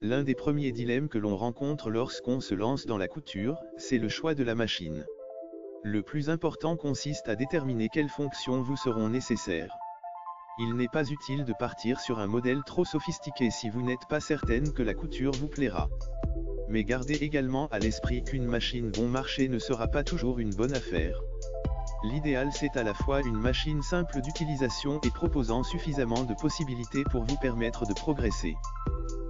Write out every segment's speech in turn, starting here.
L'un des premiers dilemmes que l'on rencontre lorsqu'on se lance dans la couture, c'est le choix de la machine. Le plus important consiste à déterminer quelles fonctions vous seront nécessaires. Il n'est pas utile de partir sur un modèle trop sophistiqué si vous n'êtes pas certaine que la couture vous plaira. Mais gardez également à l'esprit qu'une machine bon marché ne sera pas toujours une bonne affaire. L'idéal c'est à la fois une machine simple d'utilisation et proposant suffisamment de possibilités pour vous permettre de progresser.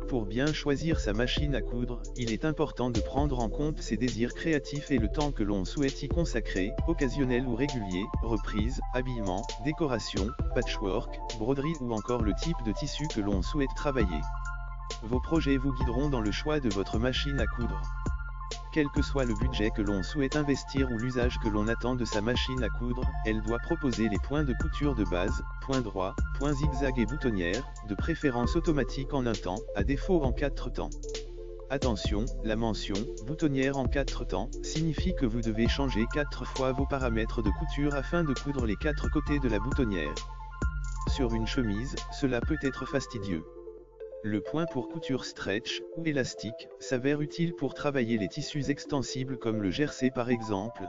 Pour bien choisir sa machine à coudre, il est important de prendre en compte ses désirs créatifs et le temps que l'on souhaite y consacrer, occasionnel ou régulier, reprise, habillement, décoration, patchwork, broderie ou encore le type de tissu que l'on souhaite travailler. Vos projets vous guideront dans le choix de votre machine à coudre. Quel que soit le budget que l'on souhaite investir ou l'usage que l'on attend de sa machine à coudre, elle doit proposer les points de couture de base, points droits, points zigzag et boutonnières, de préférence automatique en un temps, à défaut en 4 temps. Attention, la mention « boutonnière en 4 temps » signifie que vous devez changer 4 fois vos paramètres de couture afin de coudre les 4 côtés de la boutonnière. Sur une chemise, cela peut être fastidieux. Le point pour couture stretch, ou élastique, s'avère utile pour travailler les tissus extensibles comme le jersey par exemple.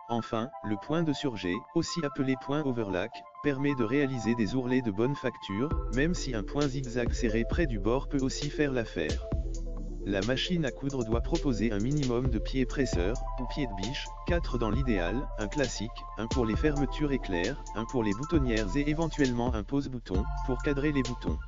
Enfin, le point de surjet, aussi appelé point overlock, permet de réaliser des ourlets de bonne facture, même si un point zigzag serré près du bord peut aussi faire l'affaire. La machine à coudre doit proposer un minimum de pieds presseurs, ou pieds de biche, 4 dans l'idéal, un classique, un pour les fermetures éclairs, un pour les boutonnières et éventuellement un pose-bouton, pour cadrer les boutons.